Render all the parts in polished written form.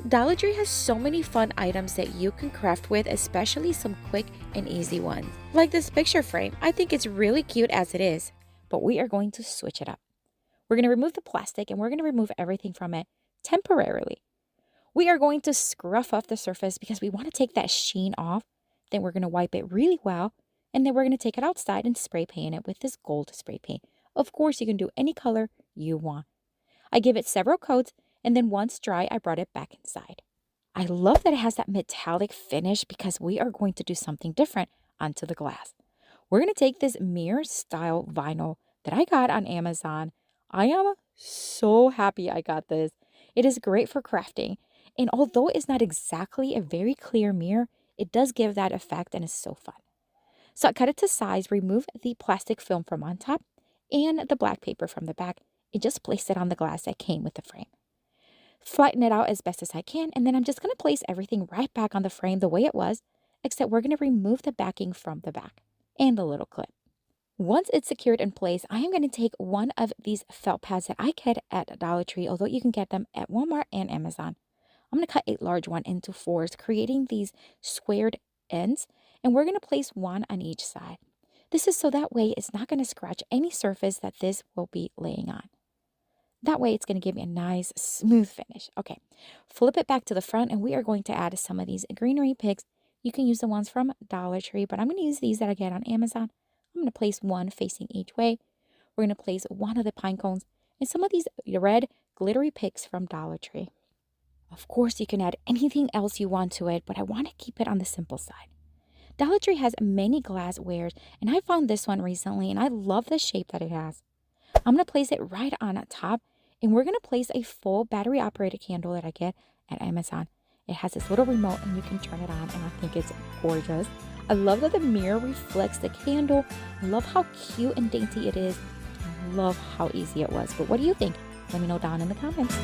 Dollar Tree has so many fun items that you can craft with, especially some quick and easy ones. Like this picture frame, I think it's really cute as it is, but we are going to switch it up. We're going to remove the plastic and we're going to remove everything from it temporarily. We are going to scruff off the surface because we want to take that sheen off. Then we're going to wipe it really well, and then we're going to take it outside and spray paint it with this gold spray paint. Of course, you can do any color you want. I give it several coats, and then once dry, I brought it back inside. I love that it has that metallic finish because we are going to do something different onto the glass. We're going to take this mirror style vinyl that I got on Amazon. I am so happy I got this. It is great for crafting. And although it's not exactly a very clear mirror, it does give that effect and it's so fun. So I cut it to size, remove the plastic film from on top and the black paper from the back, and just place it on the glass that came with the frame. Flatten it out as best as I can, and then I'm just going to place everything right back on the frame the way it was, except we're going to remove the backing from the back and the little clip. Once it's secured in place, I am going to take one of these felt pads that I get at Dollar Tree, although you can get them at Walmart and Amazon. I'm going to cut a large one into fours, creating these squared ends, and we're going to place one on each side. This is so that way it's not going to scratch any surface that this will be laying on. That way it's going to give me a nice smooth finish. Okay, flip it back to the front and we are going to add some of these greenery picks. You can use the ones from Dollar Tree, but I'm going to use these that I get on Amazon. I'm going to place one facing each way. We're going to place one of the pine cones and some of these red glittery picks from Dollar Tree. Of course, you can add anything else you want to it, but I want to keep it on the simple side. Dollar Tree has many glasswares, and I found this one recently, and I love the shape that it has. I'm going to place it right on top, and we're going to place a full battery-operated candle that I get at Amazon. It has this little remote, and you can turn it on, and I think it's gorgeous. I love that the mirror reflects the candle. I love how cute and dainty it is. I love how easy it was. But what do you think? Let me know down in the comments.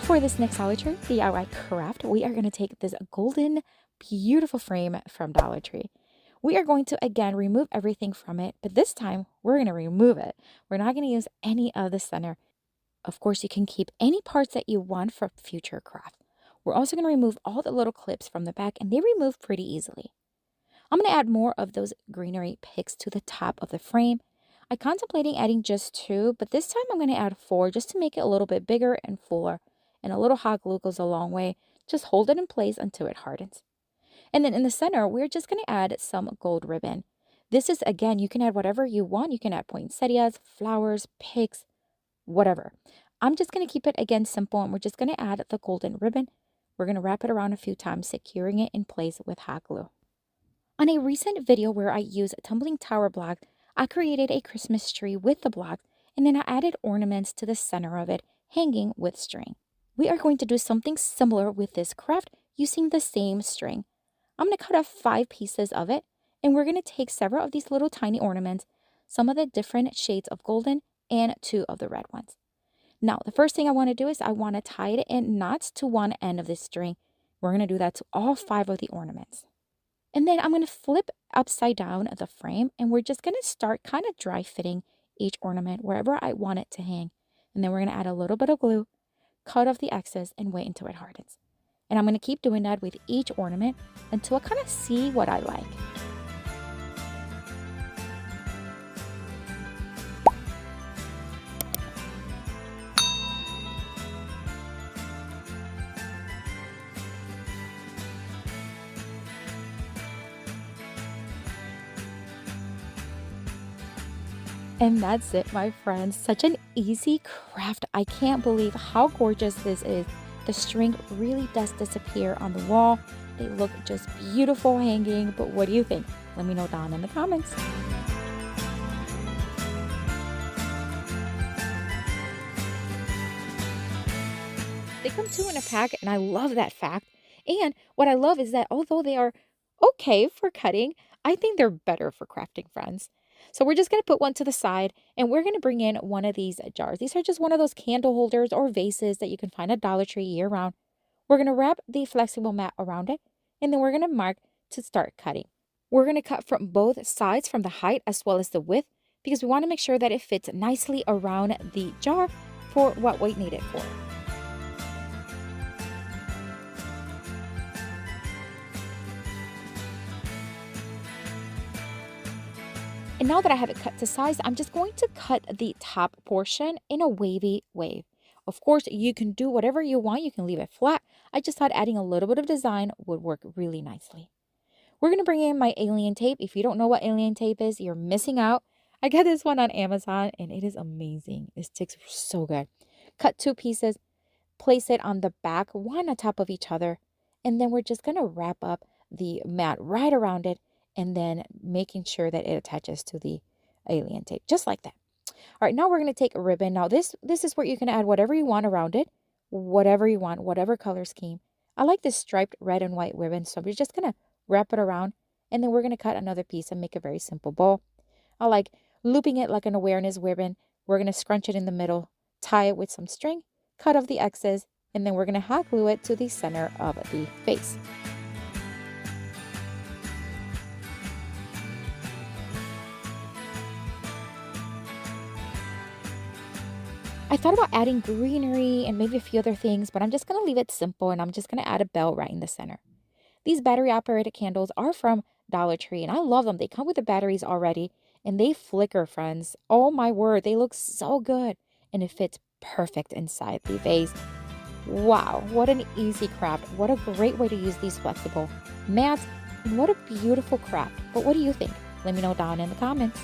For this next Dollar Tree DIY craft, we are going to take this golden, beautiful frame from Dollar Tree. We are going to, again, remove everything from it, but this time, we're going to remove it. We're not going to use any of the center. Of course, you can keep any parts that you want for future craft. We're also going to remove all the little clips from the back, and they remove pretty easily. I'm going to add more of those greenery picks to the top of the frame. I'm contemplating adding just 2, but this time I'm going to add 4 just to make it a little bit bigger and fuller. And a little hot glue goes a long way. Just hold it in place until it hardens. And then in the center, we're just going to add some gold ribbon. This is, again, you can add whatever you want. You can add poinsettias, flowers, picks, whatever. I'm just going to keep it, again, simple, and we're just going to add the golden ribbon. We're going to wrap it around a few times, securing it in place with hot glue. On a recent video where I used tumbling tower blocks, I created a Christmas tree with the blocks, and then I added ornaments to the center of it, hanging with string. We are going to do something similar with this craft using the same string. I'm going to cut off 5 pieces of it, and we're going to take several of these little tiny ornaments, some of the different shades of golden, and 2 of the red ones. Now, the first thing I want to do is I want to tie it in knots to one end of this string. We're going to do that to all 5 of the ornaments. And then I'm going to flip upside down the frame, and we're just going to start kind of dry fitting each ornament wherever I want it to hang. And then we're going to add a little bit of glue, cut off the excess, and wait until it hardens. And I'm going to keep doing that with each ornament until I kind of see what I like. And that's it, my friends. Such an easy craft. I can't believe how gorgeous this is. The string really does disappear on the wall. They look just beautiful hanging, but what do you think? Let me know down in the comments. They come 2 in a pack, and I love that fact. And what I love is that although they are okay for cutting, I think they're better for crafting, friends. So we're just going to put one to the side, and we're going to bring in one of these jars. These are just one of those candle holders or vases that you can find at Dollar Tree year-round. We're going to wrap the flexible mat around it, and then we're going to mark to start cutting. We're going to cut from both sides, from the height as well as the width, because we want to make sure that it fits nicely around the jar for what we need it for. And now that I have it cut to size, I'm just going to cut the top portion in a wavy wave. Of course, you can do whatever you want. You can leave it flat. I just thought adding a little bit of design would work really nicely. We're going to bring in my alien tape. If you don't know what alien tape is, you're missing out. I got this one on Amazon and it is amazing. It sticks so good. Cut 2 pieces, place it on the back, one on top of each other, and then we're just going to wrap up the mat right around it, and then making sure that it attaches to the alien tape, just like that. All right, now we're going to take a ribbon. Now this is where you can add whatever you want around it, whatever you want, whatever color scheme. I like this striped red and white ribbon, so we're just going to wrap it around, and then we're going to cut another piece and make a very simple bow. I like looping it like an awareness ribbon. We're going to scrunch it in the middle, tie it with some string, cut off the excess, and then we're going to hot glue it to the center of the face. I thought about adding greenery and maybe a few other things, but I'm just going to leave it simple, and I'm just going to add a bell right in the center. These battery operated candles are from Dollar Tree, and I love them. They come with the batteries already, and they flicker, friends. Oh my word, they look so good, and it fits perfect inside the vase. Wow, what an easy craft. What a great way to use these flexible mats, and what a beautiful craft. But what do you think? Let me know down in the comments.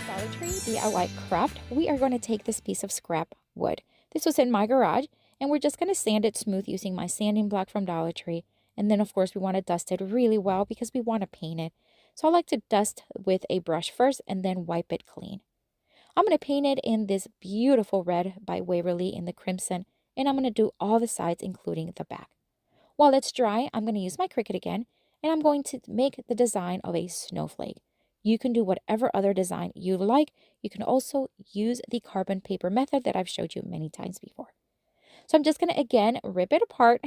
Dollar Tree DIY craft, we are going to take this piece of scrap wood. This was in my garage, and we're just going to sand it smooth using my sanding block from Dollar Tree. And then, of course, we want to dust it really well because we want to paint it. So I like to dust with a brush first and then wipe it clean. I'm going to paint it in this beautiful red by Waverly in the crimson, and I'm going to do all the sides, including the back. While it's dry, I'm going to use my Cricut again, and I'm going to make the design of a snowflake. You can do whatever other design you like. You can also use the carbon paper method that I've showed you many times before. So I'm just going to, again, rip it apart.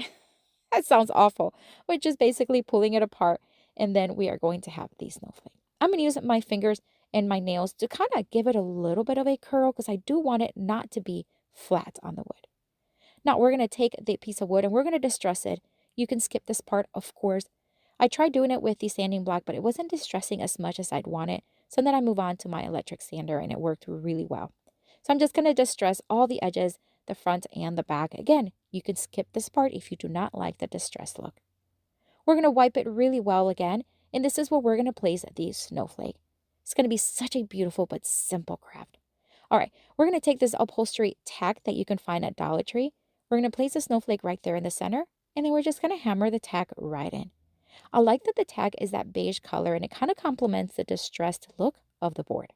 That sounds awful, but just basically pulling it apart, and then we are going to have the snowflake. I'm going to use my fingers and my nails to kind of give it a little bit of a curl because I do want it not to be flat on the wood. Now we're going to take the piece of wood and we're going to distress it. You can skip this part, of course. I tried doing it with the sanding block, but it wasn't distressing as much as I'd want it. So then I move on to my electric sander, and it worked really well. So I'm just going to distress all the edges, the front and the back. Again, you can skip this part if you do not like the distressed look. We're going to wipe it really well again, and this is where we're going to place the snowflake. It's going to be such a beautiful but simple craft. All right, we're going to take this upholstery tack that you can find at Dollar Tree. We're going to place the snowflake right there in the center, and then we're just going to hammer the tack right in. I like that the tack is that beige color, and it kind of complements the distressed look of the board.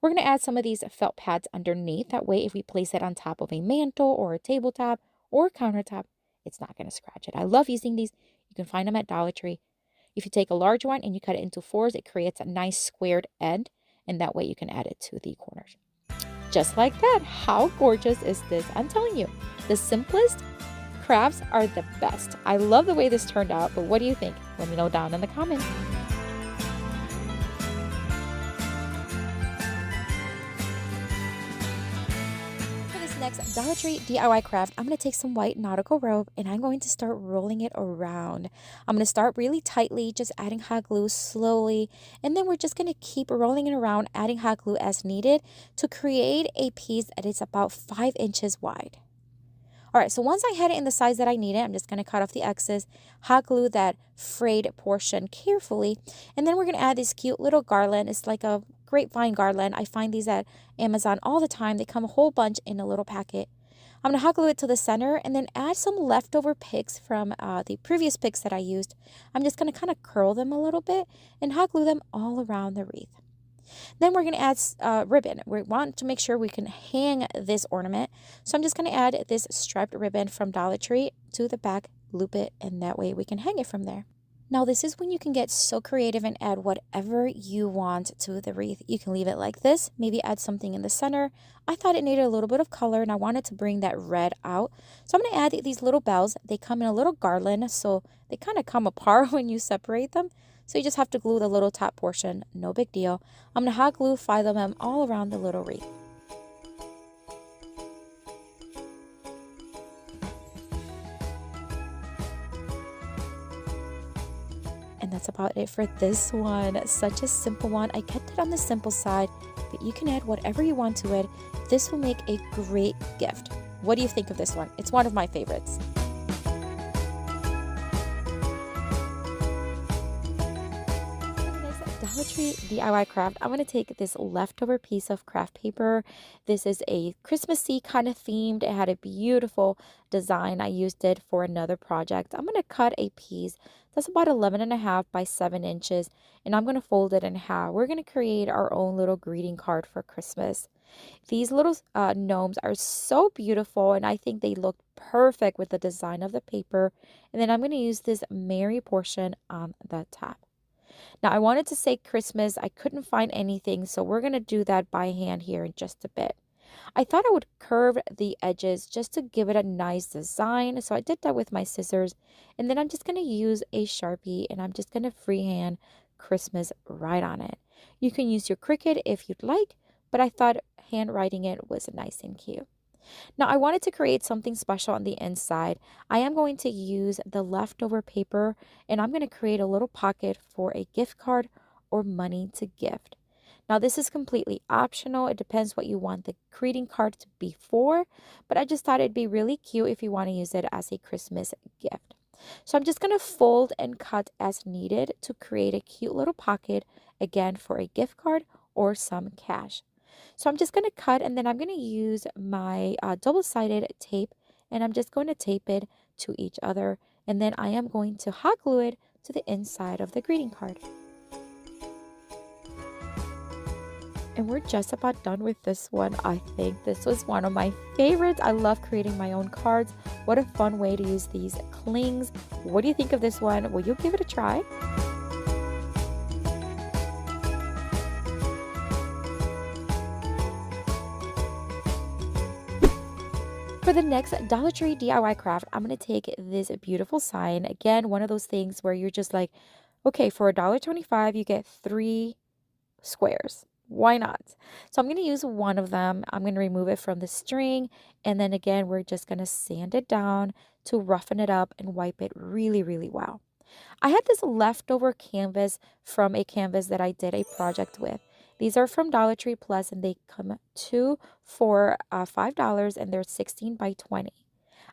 We're going to add some of these felt pads underneath. That way, if we place it on top of a mantle or a tabletop or a countertop, it's not going to scratch it. I love using these. You can find them at Dollar Tree. If you take a large one and you cut it into 4s, it creates a nice squared end, and that way you can add it to the corners. Just like that. How gorgeous is this? I'm telling you, the simplest crafts are the best. I love the way this turned out, but what do you think? Let me know down in the comments. For this next Dollar Tree DIY craft, I'm going to take some white nautical rope and I'm going to start rolling it around. I'm going to start really tightly, just adding hot glue slowly, and then we're just going to keep rolling it around, adding hot glue as needed to create a piece that is about 5 inches wide. All right, so once I had it in the size that I needed, I'm just going to cut off the excess, hot glue that frayed portion carefully, and then we're going to add this cute little garland. It's like a grapevine garland. I find these at Amazon all the time. They come a whole bunch in a little packet. I'm going to hot glue it to the center and then add some leftover picks from the previous picks that I used. I'm just going to kind of curl them a little bit and hot glue them all around the wreath. Then we're going to add ribbon. We want to make sure we can hang this ornament. So I'm just going to add this striped ribbon from Dollar Tree to the back, loop it, and that way we can hang it from there. Now, this is when you can get so creative and add whatever you want to the wreath. You can leave it like this, maybe add something in the center. I thought it needed a little bit of color and I wanted to bring that red out. So I'm going to add these little bells. They come in a little garland, so they kind of come apart when you separate them. So you just have to glue the little top portion, no big deal. I'm going to hot glue 5 of them all around the little wreath. And that's about it for this one. Such a simple one. I kept it on the simple side, but you can add whatever you want to it. This will make a great gift. What do you think of this one? It's one of my favorites. Dollar Tree DIY craft. I'm going to take this leftover piece of craft paper. This is a Christmassy kind of themed. It had a beautiful design. I used it for another project. I'm going to cut a piece that's about 11.5 by 7 inches, and I'm going to fold it in half. We're going to create our own little greeting card for Christmas. These little gnomes are so beautiful, and I think they look perfect with the design of the paper. And then I'm going to use this Merry portion on the top. Now, I wanted to say Christmas. I couldn't find anything, so we're going to do that by hand here in just a bit. I thought I would curve the edges just to give it a nice design, so I did that with my scissors. And then I'm just going to use a Sharpie, and I'm just going to freehand Christmas right on it. You can use your Cricut if you'd like, but I thought handwriting it was nice and cute. Now, I wanted to create something special on the inside. I am going to use the leftover paper, and I'm going to create a little pocket for a gift card or money to gift. Now, this is completely optional. It depends what you want the greeting card to be for, but I just thought it'd be really cute if you want to use it as a Christmas gift. So I'm just going to fold and cut as needed to create a cute little pocket, again, for a gift card or some cash. So I'm just going to cut, and then I'm going to use my double-sided tape, and I'm just going to tape it to each other, and then I am going to hot glue it to the inside of the greeting card. And we're just about done with this one. I think this was one of my favorites. I love creating my own cards. What a fun way to use these clings. What do you think of this one? Will you give it a try? For the next Dollar Tree DIY craft, I'm going to take this beautiful sign. Again, one of those things where you're just like, okay, for $1.25, you get 3 squares. Why not? So I'm going to use one of them. I'm going to remove it from the string. And then again, we're just going to sand it down to roughen it up and wipe it really, really well. I had this leftover canvas from a canvas that I did a project with. These are from Dollar Tree Plus, and they come 2 for $5, and they're 16 by 20.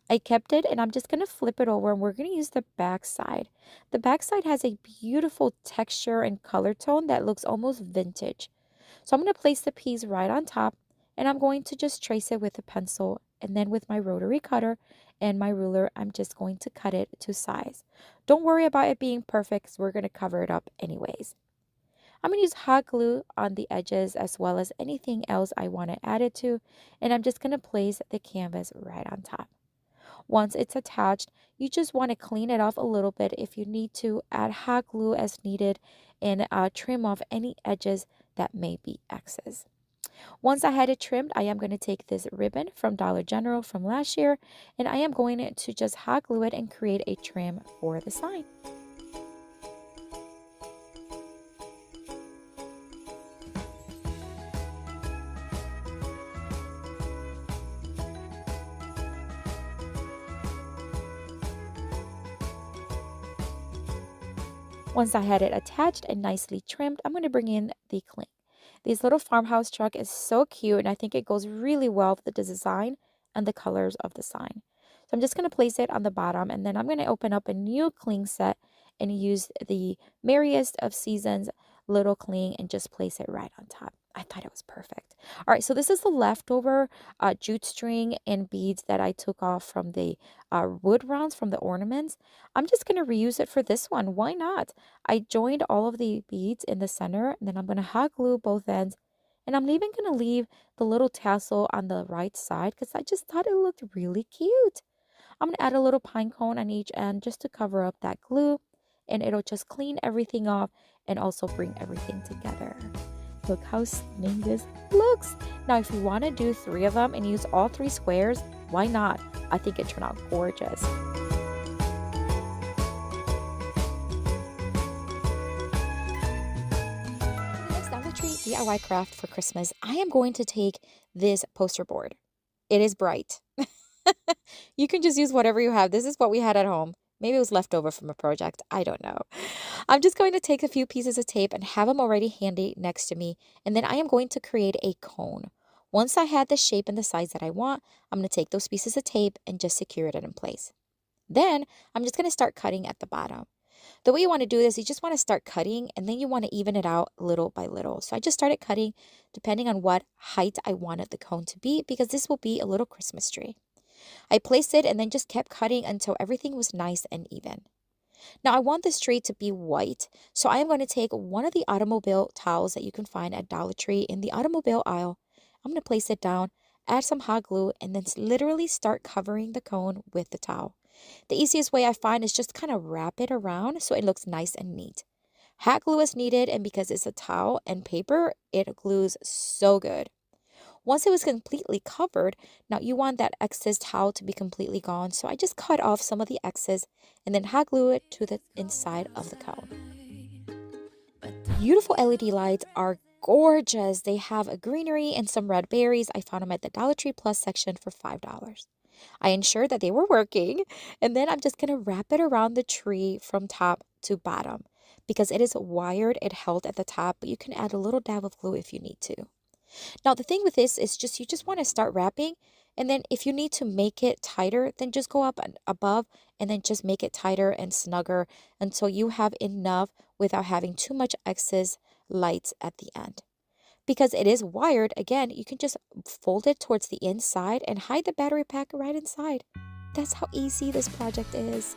I kept it, and I'm just going to flip it over, and we're going to use the back side. The back side has a beautiful texture and color tone that looks almost vintage. So I'm going to place the piece right on top, and I'm going to just trace it with a pencil, and then with my rotary cutter and my ruler, I'm just going to cut it to size. Don't worry about it being perfect, because we're going to cover it up anyways. I'm going to use hot glue on the edges as well as anything else I want to add it to, and I'm just going to place the canvas right on top. Once it's attached, you just want to clean it off a little bit. If you need to, add hot glue as needed, and trim off any edges that may be excess. Once I had it trimmed, I am going to take this ribbon from Dollar General from last year, and I am going to just hot glue it and create a trim for the sign. Once I had it attached and nicely trimmed, I'm going to bring in the cling. This little farmhouse truck is so cute, and I think it goes really well with the design and the colors of the sign. So I'm just going to place it on the bottom, and then I'm going to open up a new cling set and use the Merriest of Seasons little cling and just place it right on top. I thought it was perfect. All right, so this is the leftover jute string and beads that I took off from the wood rounds from the ornaments. I'm just going to reuse it for this one. Why not? I joined all of the beads in the center, and then I'm going to hot glue both ends. And I'm even going to leave the little tassel on the right side because I just thought it looked really cute. I'm going to add a little pine cone on each end just to cover up that glue. and it'll just clean everything off and also bring everything together. Look how stunning this looks. Now, if you want to do 3 of them and use all 3 squares, why not? I think it turned out gorgeous. Next Dollar Tree DIY craft for Christmas, I am going to take this poster board. It is bright. You can just use whatever you have. This is what we had at home. Maybe it was left over from a project. I don't know. I'm just going to take a few pieces of tape and have them already handy next to me. And then I am going to create a cone. Once I had the shape and the size that I want, I'm going to take those pieces of tape and just secure it in place. Then I'm just going to start cutting at the bottom. The way you want to do this, you just want to start cutting and then you want to even it out little by little. So I just started cutting depending on what height I wanted the cone to be, because this will be a little Christmas tree. I placed it and then just kept cutting until everything was nice and even. Now I want this tree to be white, so I am going to take one of the automobile towels that you can find at Dollar Tree in the automobile aisle. I'm going to place it down, add some hot glue, and then literally start covering the cone with the towel. The easiest way I find is just kind of wrap it around so it looks nice and neat. Hot glue is needed, and because it's a towel and paper, it glues so good. Once it was completely covered, now you want that excess towel to be completely gone, so I just cut off some of the excess and then hot glue it to the inside of the cone. Beautiful LED lights are gorgeous. They have a greenery and some red berries. I found them at the Dollar Tree Plus section for $5. I ensured that they were working, and then I'm just going to wrap it around the tree from top to bottom. Because it is wired, it held at the top, but you can add a little dab of glue if you need to. Now, the thing with this is you just want to start wrapping, and then if you need to make it tighter, then just go up and above and then just make it tighter and snugger until you have enough without having too much excess lights at the end. Because it is wired, again, you can just fold it towards the inside and hide the battery pack right inside. That's how easy this project is.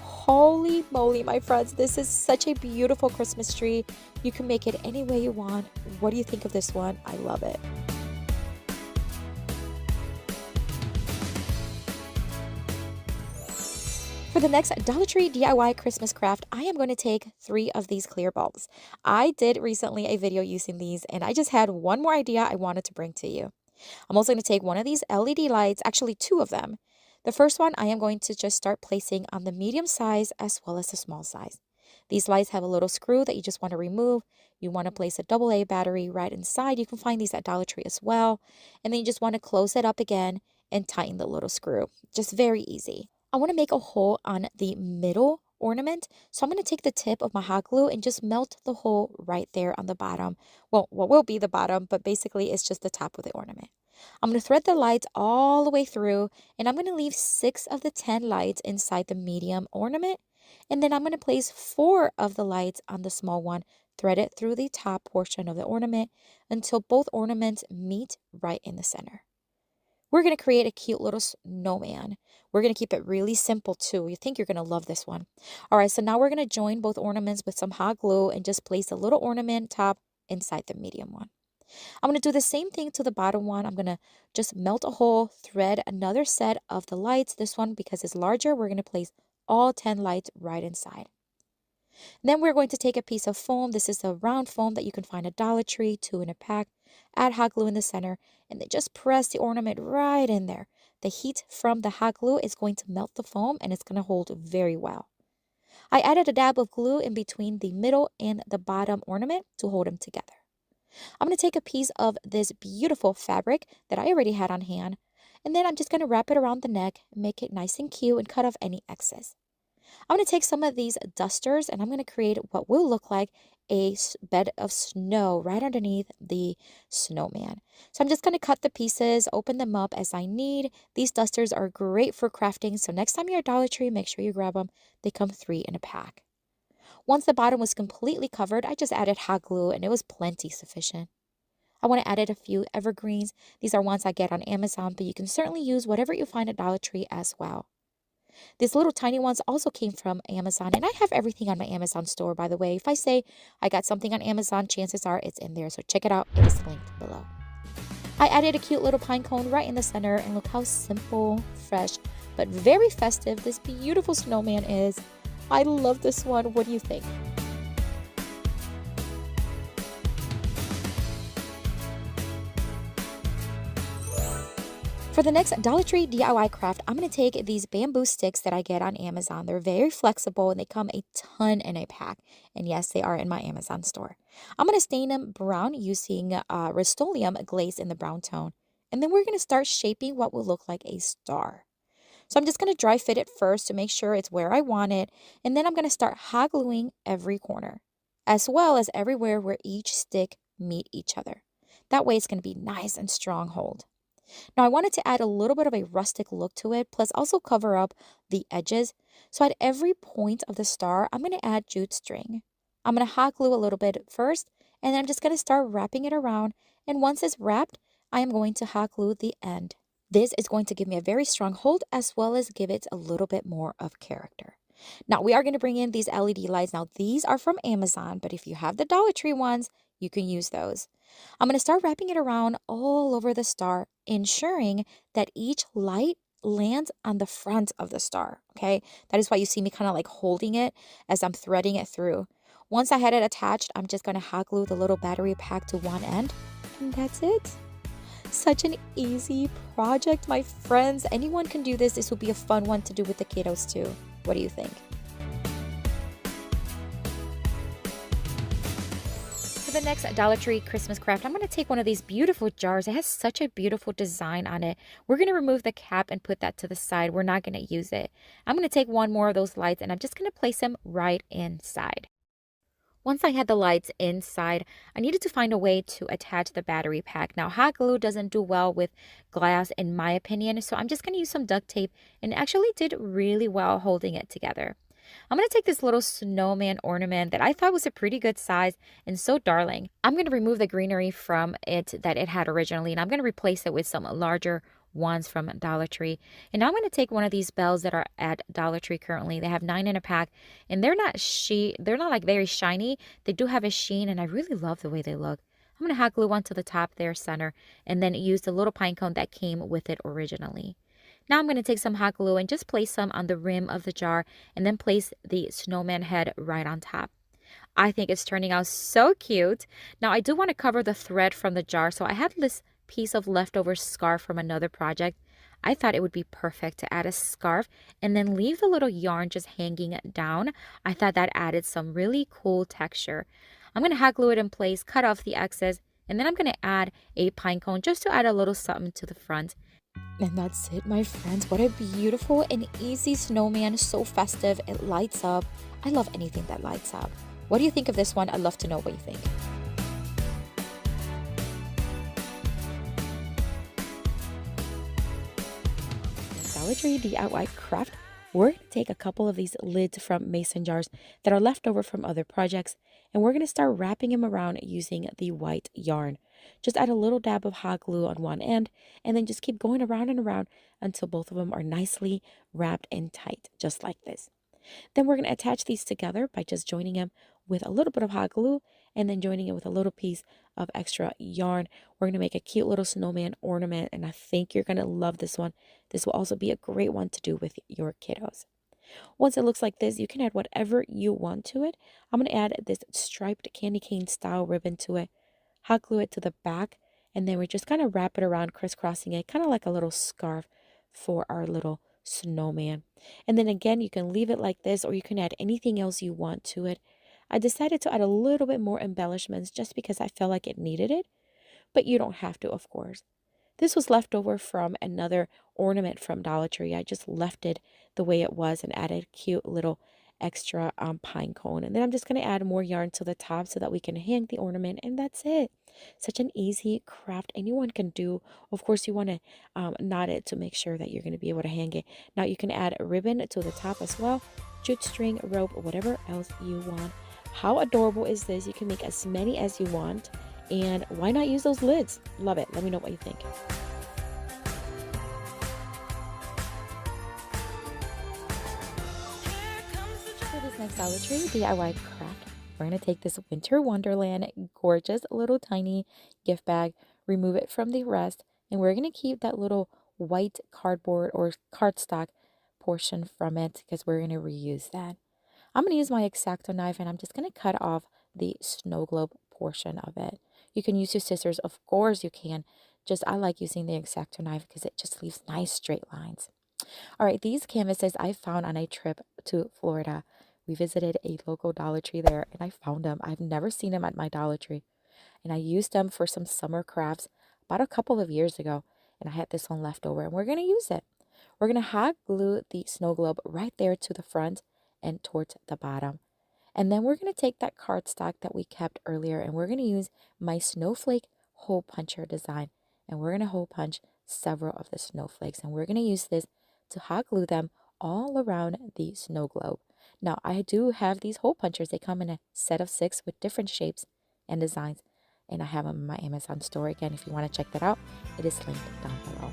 Holy moly, my friends, this is such a beautiful Christmas tree. You can make it any way you want. What do you think of this one? I love it. For the next Dollar Tree DIY Christmas craft, I am going to take 3 of these clear bulbs. I did recently a video using these, and I just had one more idea I wanted to bring to you. I'm also going to take one of these LED lights, actually 2 of them. The first one I am going to just start placing on the medium size as well as the small size. These lights have a little screw that you just want to remove. You want to place a AA battery right inside. You can find these at Dollar Tree as well. And then you just want to close it up again and tighten the little screw. Just very easy. I want to make a hole on the middle ornament. So I'm going to take the tip of my hot glue and just melt the hole right there on the bottom. Well, what will be the bottom, but basically it's just the top of the ornament. I'm going to thread the lights all the way through, and I'm going to leave 6 of the 10 lights inside the medium ornament. And then I'm going to place 4 of the lights on the small one, thread it through the top portion of the ornament until both ornaments meet right in the center. We're going to create a cute little snowman. We're going to keep it really simple too. You think you're going to love this one. All right, so now we're going to join both ornaments with some hot glue and just place a little ornament top inside the medium one. I'm going to do the same thing to the bottom one. I'm going to just melt a hole, thread another set of the lights. This one, because it's larger, we're going to place all 10 lights right inside. Then we're going to take a piece of foam. This is a round foam that you can find at Dollar Tree, 2 in a pack. Add hot glue in the center, and then just press the ornament right in there. The heat from the hot glue is going to melt the foam, and it's going to hold very well. I added a dab of glue in between the middle and the bottom ornament to hold them together. I'm going to take a piece of this beautiful fabric that I already had on hand, and then I'm just going to wrap it around the neck, make it nice and cute, and cut off any excess. I'm going to take some of these dusters, and I'm going to create what will look like a bed of snow right underneath the snowman. So I'm just going to cut the pieces, open them up as I need. These dusters are great for crafting, so next time you're at Dollar Tree, make sure you grab them. They come 3 in a pack. Once the bottom was completely covered, I just added hot glue, and it was plenty sufficient. I want to add a few evergreens. These are ones I get on Amazon, but you can certainly use whatever you find at Dollar Tree as well. These little tiny ones also came from Amazon, and I have everything on my Amazon store, by the way. If I say I got something on Amazon, chances are it's in there, so check it out. It is linked below. I added a cute little pine cone right in the center, and look how simple, fresh, but very festive this beautiful snowman is. I love this one. What do you think? For the next Dollar Tree DIY craft, I'm going to take these bamboo sticks that I get on Amazon. They're very flexible and they come a ton in a pack. And yes, they are in my Amazon store. I'm going to stain them brown using Rust-Oleum glaze in the brown tone. And then we're going to start shaping what will look like a star. So I'm just going to dry fit it first to make sure it's where I want it. And then I'm going to start hot gluing every corner, as well as everywhere where each stick meet each other. That way it's going to be nice and strong hold. Now I wanted to add a little bit of a rustic look to it, plus also cover up the edges. So at every point of the star, I'm going to add jute string. I'm going to hot glue a little bit first, and then I'm just going to start wrapping it around. And once it's wrapped, I am going to hot glue the end. This is going to give me a very strong hold as well as give it a little bit more of character. Now we are going to bring in these LED lights. Now these are from Amazon, but if you have the Dollar Tree ones, you can use those. I'm going to start wrapping it around all over the star, ensuring that each light lands on the front of the star, okay? That is why you see me kind of like holding it as I'm threading it through. Once I had it attached, I'm just going to hot glue the little battery pack to one end, and that's it. Such an easy project, my friends. Anyone can do this. This will be a fun one to do with the kiddos too. What do you think? For the next Dollar Tree Christmas craft, I'm going to take one of these beautiful jars. It has such a beautiful design on it. We're going to remove the cap and put that to the side. We're not going to use it. I'm going to take one more of those lights and I'm just going to place them right inside. Once I had the lights inside, I needed to find a way to attach the battery pack. Now, hot glue doesn't do well with glass in my opinion, so I'm just going to use some duct tape, and it actually did really well holding it together. I'm going to take this little snowman ornament that I thought was a pretty good size and so darling. I'm going to remove the greenery from it that it had originally, and I'm going to replace it with some larger ones from Dollar Tree. And now I'm going to take one of these bells that are at Dollar Tree currently. They have 9 in a pack, and they're not like very shiny. They do have a sheen, and I really love the way they look. I'm going to hot glue one to the top there, center, and then use the little pine cone that came with it originally. Now I'm going to take some hot glue and just place some on the rim of the jar and then place the snowman head right on top. I think it's turning out so cute. Now I do want to cover the thread from the jar, so I had this piece of leftover scarf from another project. I thought it would be perfect to add a scarf and then leave the little yarn just hanging down. I thought that added some really cool texture. I'm going to hot glue it in place, cut off the excess, and then I'm going to add a pine cone just to add a little something to the front. And that's it, my friends. What a beautiful and easy snowman. So festive. It lights up. I love anything that lights up. What do you think of this one? I'd love to know what you think. Dollar Tree DIY craft. We're going to take a couple of these lids from mason jars that are left over from other projects, and we're going to start wrapping them around using the white yarn. Just add a little dab of hot glue on one end, and then just keep going around and around until both of them are nicely wrapped and tight, just like this. Then we're going to attach these together by just joining them with a little bit of hot glue and then joining it with a little piece of extra yarn. We're going to make a cute little snowman ornament, and I think you're going to love this one. This will also be a great one to do with your kiddos. Once it looks like this, you can add whatever you want to it. I'm going to add this striped candy cane style ribbon to it, hot glue it to the back, and then we just kind of wrap it around, crisscrossing it, kind of like a little scarf for our little snowman. And then again, you can leave it like this, or you can add anything else you want to it. I decided to add a little bit more embellishments just because I felt like it needed it, but you don't have to, of course. This was left over from another ornament from Dollar Tree. I just left it the way it was and added a cute little extra pine cone. And then I'm just going to add more yarn to the top so that we can hang the ornament, and that's it. Such an easy craft anyone can do. Of course, you want to knot it to make sure that you're going to be able to hang it. Now you can add a ribbon to the top as well, jute string, rope, whatever else you want. How adorable is this? You can make as many as you want, and why not use those lids? Love it. Let me know what you think. For this next Dollar Tree DIY craft, we're going to take this Winter Wonderland gorgeous little tiny gift bag, remove it from the rest, and we're going to keep that little white cardboard or cardstock portion from it because we're going to reuse that. I'm going to use my X-Acto knife and I'm just going to cut off the snow globe portion of it. You can use your scissors, of course you can. Just I like using the X-Acto knife because it just leaves nice straight lines. All right, these canvases I found on a trip to Florida. We visited a local Dollar Tree there and I found them. I've never seen them at my Dollar Tree. And I used them for some summer crafts about a couple of years ago. And I had this one left over and we're going to use it. We're going to hot glue the snow globe right there to the front and towards the bottom. And then we're going to take that cardstock that we kept earlier and we're going to use my Snowflake hole puncher design. And we're going to hole punch several of the snowflakes. And we're going to use this to hot glue them all around the snow globe. Now, I do have these hole punchers. They come in a set of 6 with different shapes and designs. And I have them in my Amazon store. Again, if you want to check that out, it is linked down below.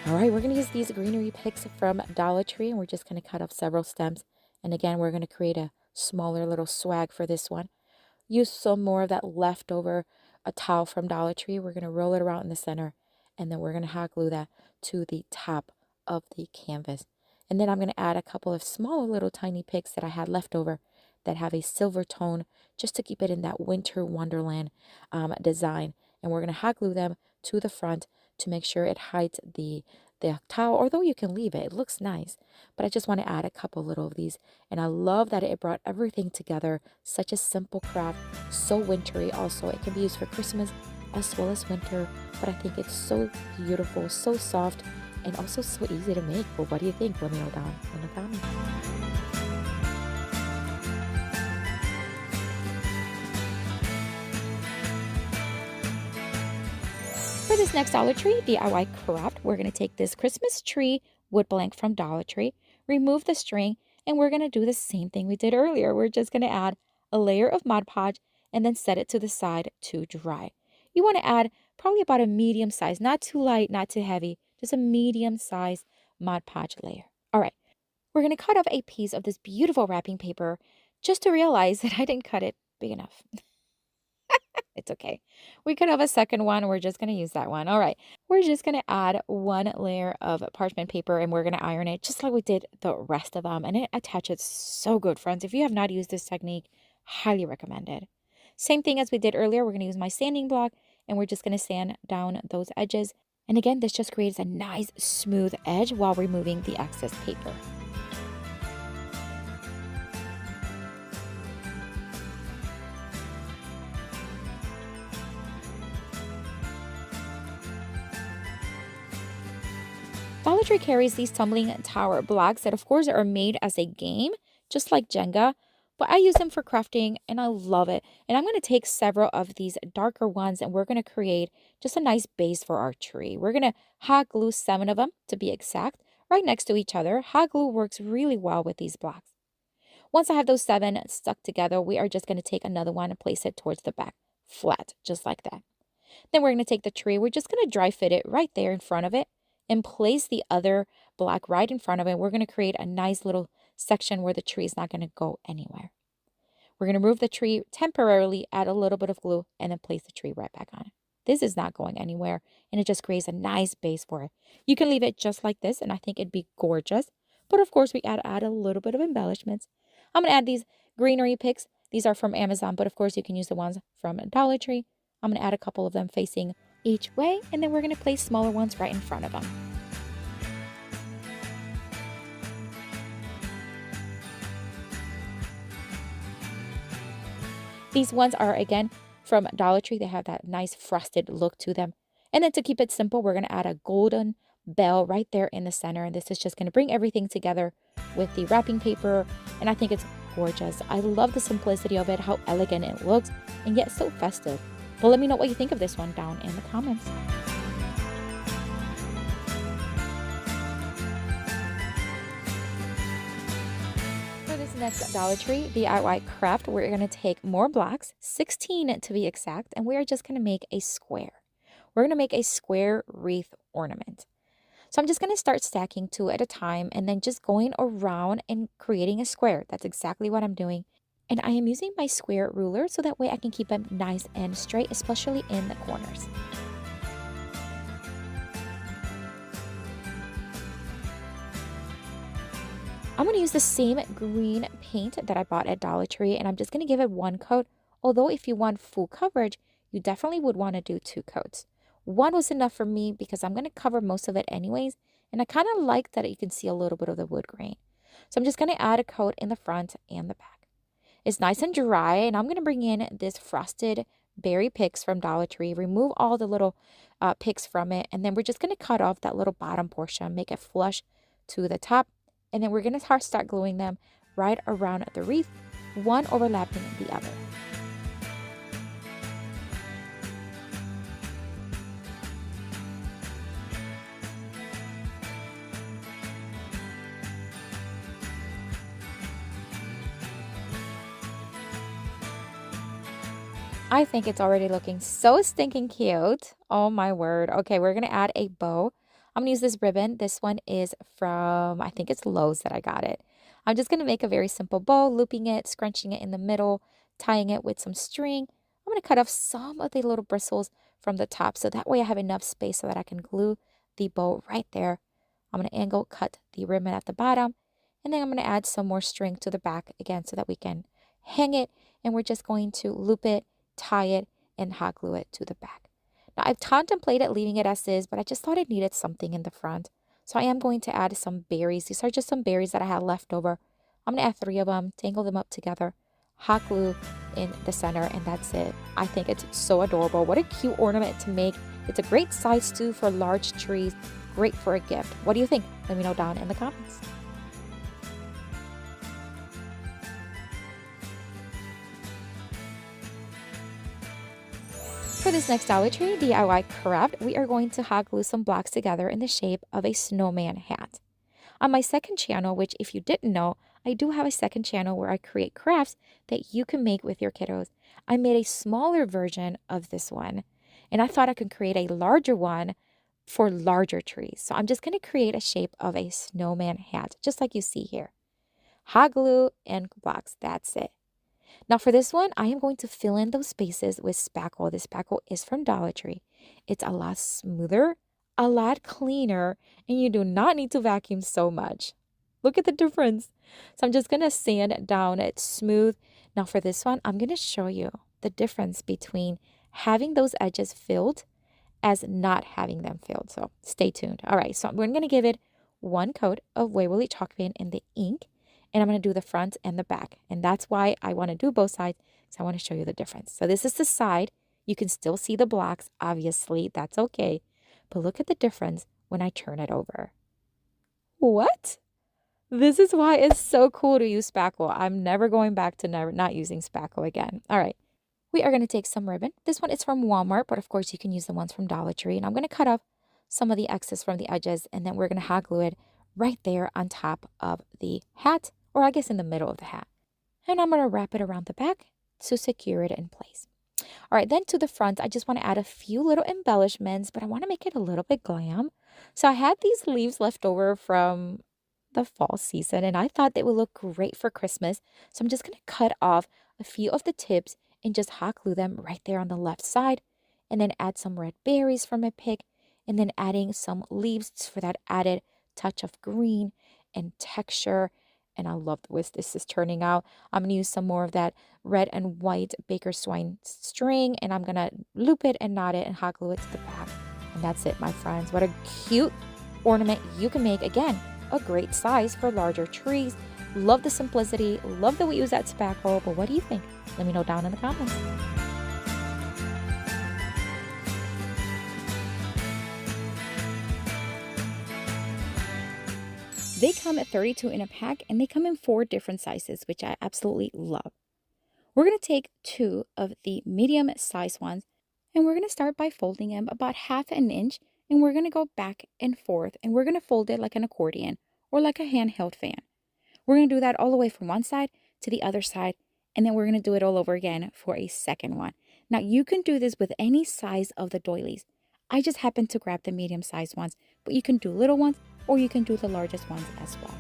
All right, we're going to use these greenery picks from Dollar Tree, and we're just going to cut off several stems. And again, we're going to create a smaller little swag for this one. Use some more of that leftover a towel from Dollar Tree. We're going to roll it around in the center, and then we're going to hot glue that to the top of the canvas. And then I'm going to add a couple of smaller little tiny picks that I had left over that have a silver tone just to keep it in that winter wonderland design. And we're going to hot glue them to the front to make sure it hides the towel, although you can leave it. It looks nice, but I just want to add a couple little of these. And I love that it brought everything together. Such a simple craft, so wintry also. It can be used for Christmas as well as winter, but I think it's so beautiful, so soft, and also so easy to make. Well, what do you think? Let me know down in the comments. For this next Dollar Tree DIY craft, we're going to take this Christmas tree wood blank from Dollar Tree, remove the string, and we're going to do the same thing we did earlier. We're just going to add a layer of Mod Podge and then set it to the side to dry. You want to add probably about a medium size, not too light, not too heavy, just a medium size Mod Podge layer. All right, we're going to cut off a piece of this beautiful wrapping paper just to realize that I didn't cut it big enough. It's okay. We could have a second one. We're just going to use that one. All right. We're just going to add one layer of parchment paper and we're going to iron it just like we did the rest of them. And it attaches so good, friends. If you have not used this technique, highly recommended. Same thing as we did earlier. We're going to use my sanding block and we're just going to sand down those edges. And again, this just creates a nice smooth edge while removing the excess paper. Dollar Tree carries these tumbling tower blocks that of course are made as a game, just like Jenga, but I use them for crafting and I love it. And I'm going to take several of these darker ones and we're going to create just a nice base for our tree. We're going to hot glue 7 of them to be exact, right next to each other. Hot glue works really well with these blocks. Once I have those 7 stuck together, we are just going to take another one and place it towards the back, flat, just like that. Then we're going to take the tree. We're just going to dry fit it right there in front of it and place the other block right in front of it. We're going to create a nice little section where the tree is not going to go anywhere. We're going to remove the tree temporarily, add a little bit of glue, and then place the tree right back on it. This is not going anywhere, and it just creates a nice base for it. You can leave it just like this, and I think it'd be gorgeous. But of course, we add a little bit of embellishments. I'm going to add these greenery picks. These are from Amazon, but of course, you can use the ones from Dollar Tree. I'm going to add a couple of them facing each way, and then we're going to place smaller ones right in front of them. These ones are, again, from Dollar Tree. They have that nice frosted look to them. And then to keep it simple, we're going to add a golden bell right there in the center. And this is just going to bring everything together with the wrapping paper. And I think it's gorgeous. I love the simplicity of it, how elegant it looks, and yet so festive. But let me know what you think of this one down in the comments. For this next Dollar Tree DIY craft, we're going to take more blocks, 16 to be exact, and we are just going to make a square. We're going to make a square wreath ornament. So I'm just going to start stacking 2 at a time and then just going around and creating a square. That's exactly what I'm doing. And I am using my square ruler so that way I can keep them nice and straight, especially in the corners. I'm going to use the same green paint that I bought at Dollar Tree, and I'm just going to give it one coat. Although if you want full coverage, you definitely would want to do two coats. One was enough for me because I'm going to cover most of it anyways, and I kind of like that you can see a little bit of the wood grain. So I'm just going to add a coat in the front and the back. It's nice and dry, and I'm going to bring in this frosted berry picks from Dollar Tree, remove all the little picks from it, and then we're just going to cut off that little bottom portion, make it flush to the top. And then we're going to start gluing them right around the wreath, one overlapping the other. I think it's already looking so stinking cute. Oh my word. Okay, we're going to add a bow. I'm going to use this ribbon. This one is from, I think it's Lowe's that I got it. I'm just going to make a very simple bow, looping it, scrunching it in the middle, tying it with some string. I'm going to cut off some of the little bristles from the top so that way I have enough space so that I can glue the bow right there. I'm going to angle cut the ribbon at the bottom, and then I'm going to add some more string to the back again so that we can hang it, and we're just going to loop it, tie it, and hot glue it to the back. Now I've contemplated leaving it as is, but I just thought it needed something in the front. So I am going to add some berries. These are just some berries that I had left over. I'm going to add 3 of them, tangle them up together, hot glue in the center, and that's it. I think it's so adorable. What a cute ornament to make. It's a great size too for large trees. Great for a gift. What do you think? Let me know down in the comments. For this next Dollar Tree DIY craft, we are going to hot glue some blocks together in the shape of a snowman hat. On my second channel, which if you didn't know, I do have a second channel where I create crafts that you can make with your kiddos. I made a smaller version of this one, and I thought I could create a larger one for larger trees. So I'm just going to create a shape of a snowman hat, just like you see here. Hot glue and blocks, that's it. Now for this one, I am going to fill in those spaces with spackle. This spackle is from Dollar Tree. It's a lot smoother, a lot cleaner, and you do not need to vacuum so much. Look at the difference. So I'm just going to sand down it smooth. Now for this one, I'm going to show you the difference between having those edges filled as not having them filled. So stay tuned. All right, so we're going to give it one coat of Waverly chalk paint in the ink. And I'm going to do the front and the back. And that's why I want to do both sides, because I want to show you the difference. So this is the side. You can still see the blocks, obviously. That's okay. But look at the difference when I turn it over. What? This is why it's so cool to use spackle. I'm never going back to not using spackle again. All right. We are going to take some ribbon. This one is from Walmart, but of course you can use the ones from Dollar Tree. And I'm going to cut off some of the excess from the edges, and then we're going to hot glue it right there on top of the hat, or I guess in the middle of the hat. And I'm going to wrap it around the back to secure it in place. All right, then to the front, I just want to add a few little embellishments, but I want to make it a little bit glam. So I had these leaves left over from the fall season, and I thought they would look great for Christmas. So I'm just going to cut off a few of the tips and just hot glue them right there on the left side, and then add some red berries from my pick, and then adding some leaves for that added touch of green and texture. And I love the way this is turning out. I'm going to use some more of that red and white baker's twine string, and I'm going to loop it and knot it and hot glue it to the back. And that's it, my friends. What a cute ornament you can make. Again, a great size for larger trees. Love the simplicity. Love that we use that spackle. But what do you think? Let me know down in the comments. They come at 32 in a pack, and they come in 4 different sizes, which I absolutely love. We're going to take 2 of the medium size ones, and we're going to start by folding them about 1/2 inch, and we're going to go back and forth, and we're going to fold it like an accordion or like a handheld fan. We're going to do that all the way from one side to the other side, and then we're going to do it all over again for a second one. Now, you can do this with any size of the doilies. I just happened to grab the medium sized ones, but you can do little ones or you can do the largest ones as well.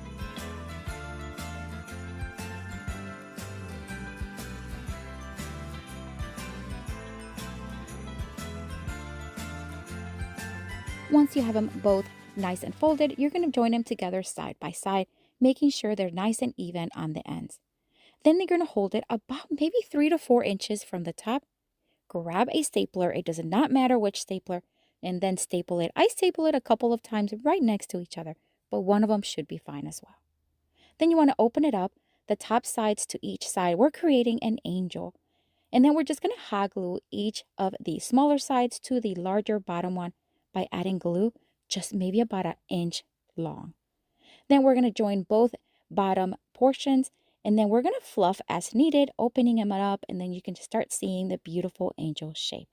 Once you have them both nice and folded, you're going to join them together side by side, making sure they're nice and even on the ends. Then you're going to hold it about maybe 3 to 4 inches from the top. Grab a stapler, it does not matter which stapler, and then staple it. I staple it a couple of times right next to each other, but one of them should be fine as well. Then you want to open it up, the top sides to each side. We're creating an angel. And then we're just going to hot glue each of the smaller sides to the larger bottom one by adding glue just maybe about 1 inch long. Then we're going to join both bottom portions, and then we're going to fluff as needed, opening them up, and then you can start seeing the beautiful angel shape.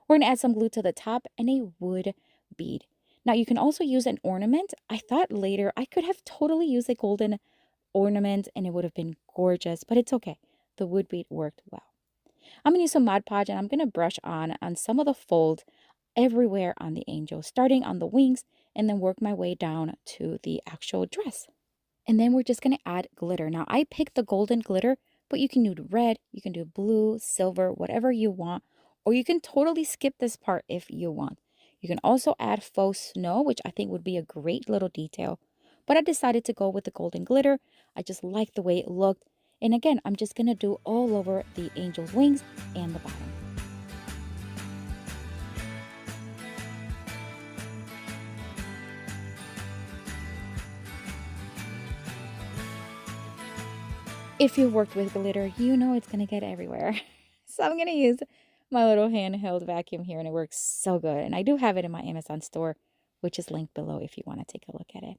We're going to add some glue to the top and a wood bead. Now you can also use an ornament. I thought later I could have totally used a golden ornament and it would have been gorgeous, but it's okay. The wood bead worked well. I'm going to use some Mod Podge and I'm going to brush on some of the fold everywhere on the angel, starting on the wings and then work my way down to the actual dress. And then we're just going to add glitter. Now I picked the golden glitter, but you can do red, you can do blue, silver, whatever you want, or you can totally skip this part if you want. You can also add faux snow, which I think would be a great little detail, but I decided to go with the golden glitter. I just like the way it looked. And again, I'm just going to do all over the angel's wings and the bottom. If you've worked with glitter, you know it's going to get everywhere. So I'm going to use my little handheld vacuum here, and it works so good. And I do have it in my Amazon store, which is linked below if you want to take a look at it.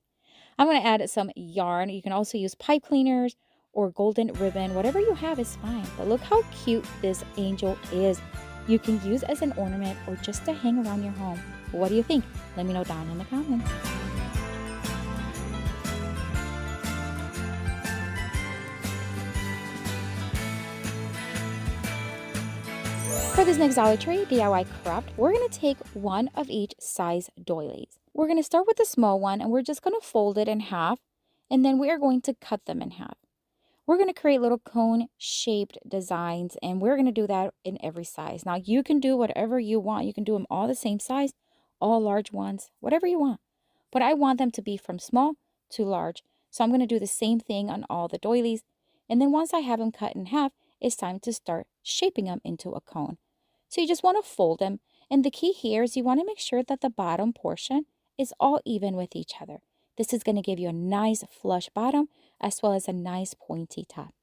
I'm going to add some yarn. You can also use pipe cleaners or golden ribbon. Whatever you have is fine. But look how cute this angel is. You can use as an ornament or just to hang around your home. What do you think? Let me know down in the comments. For this next Dollar Tree DIY craft, we're going to take one of each size doilies. We're going to start with the small one and we're just going to fold it in half, and then we are going to cut them in half. We're going to create little cone shaped designs, and we're going to do that in every size. Now you can do whatever you want. You can do them all the same size, all large ones, whatever you want. But I want them to be from small to large. So I'm going to do the same thing on all the doilies. And then once I have them cut in half, it's time to start shaping them into a cone. So you just want to fold them. And the key here is you want to make sure that the bottom portion is all even with each other. This is going to give you a nice flush bottom as well as a nice pointy top.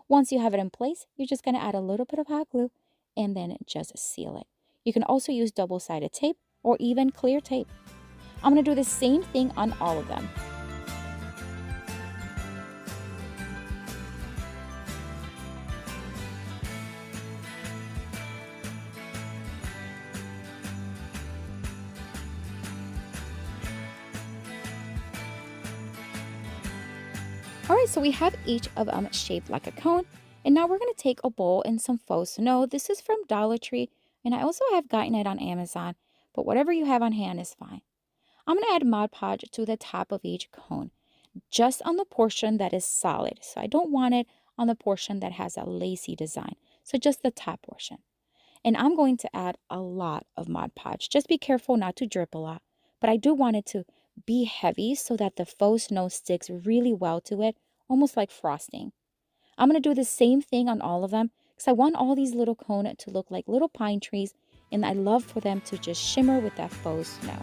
Once you have it in place, you're just going to add a little bit of hot glue and then just seal it. You can also use double-sided tape or even clear tape. I'm going to do the same thing on all of them. Alright, so we have each of them shaped like a cone. And now we're going to take a bowl and some faux snow. This is from Dollar Tree, and I also have gotten it on Amazon, but whatever you have on hand is fine. I'm going to add Mod Podge to the top of each cone, just on the portion that is solid. So I don't want it on the portion that has a lacy design. So just the top portion. And I'm going to add a lot of Mod Podge. Just be careful not to drip a lot, but I do want it to be heavy so that the faux snow sticks really well to it, almost like frosting. I'm going to do the same thing on all of them because I want all these little cones to look like little pine trees, and I love for them to just shimmer with that faux snow.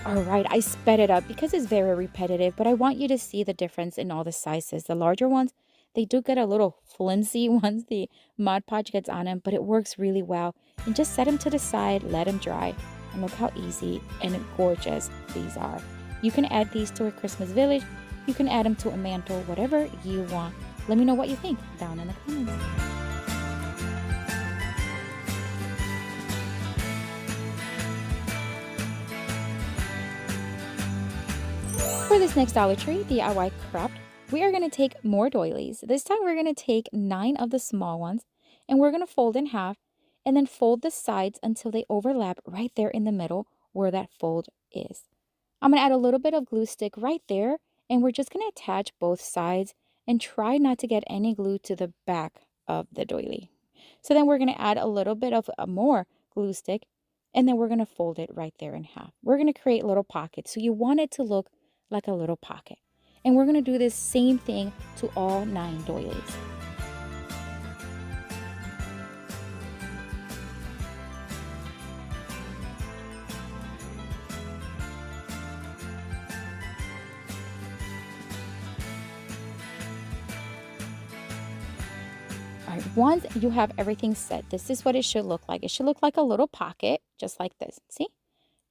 All right, I sped it up because it's very repetitive, but I want you to see the difference in all the sizes. The larger ones, they do get a little flimsy once the Mod Podge gets on them, but it works really well. And just set them to the side, let them dry, and look how easy and gorgeous these are. You can add these to a Christmas village. You can add them to a mantle, whatever you want. Let me know what you think down in the comments. For this next Dollar Tree DIY craft, we are going to take more doilies. This time we're going to take 9 of the small ones, and we're going to fold in half and then fold the sides until they overlap right there in the middle, where that fold is. I'm going to add a little bit of glue stick right there, and we're just going to attach both sides and try not to get any glue to the back of the doily. So then we're going to add a little bit of more glue stick, and then we're going to fold it right there in half. We're going to create little pockets. So you want it to look like a little pocket. And we're going to do this same thing to all 9 doilies. All right, once you have everything set, this is what it should look like. It should look like a little pocket, just like this. See?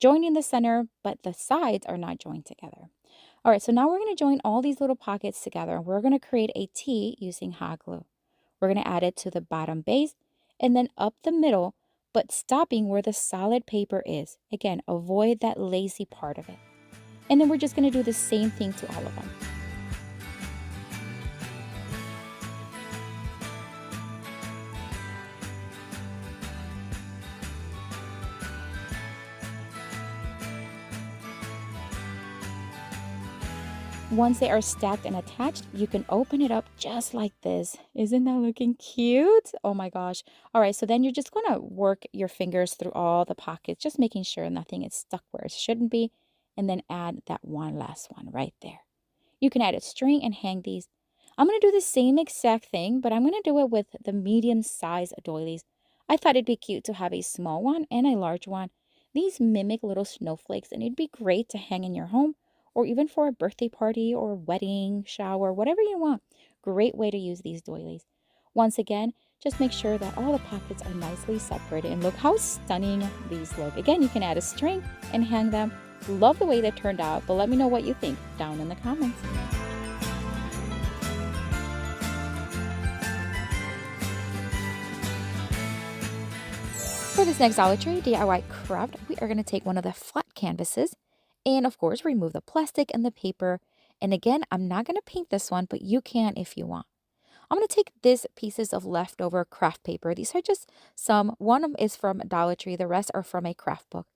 Joined in the center, but the sides are not joined together. All right, so now we're going to join all these little pockets together, and we're going to create a T using hot glue. We're going to add it to the bottom base and then up the middle, but stopping where the solid paper is. Again, avoid that lacy part of it. And then we're just going to do the same thing to all of them. Once they are stacked and attached, you can open it up just like this. Isn't that looking cute? Oh my gosh. All right, so then you're just going to work your fingers through all the pockets, just making sure nothing is stuck where it shouldn't be, and then add that one last one right there. You can add a string and hang these. I'm going to do the same exact thing, but I'm going to do it with the medium size doilies. I thought it'd be cute to have a small one and a large one. These mimic little snowflakes, and it'd be great to hang in your home, or even for a birthday party or wedding, shower, whatever you want. Great way to use these doilies. Once again, just make sure that all the pockets are nicely separated, and look how stunning these look. Again, you can add a string and hang them. Love the way they turned out, but let me know what you think down in the comments. For this next Dollar Tree DIY craft, we are going to take one of the flat canvases and, of course, remove the plastic and the paper. And again, I'm not going to paint this one, but you can if you want. I'm going to take these pieces of leftover craft paper. These are just some. One of them is from Dollar Tree. The rest are from a craft book.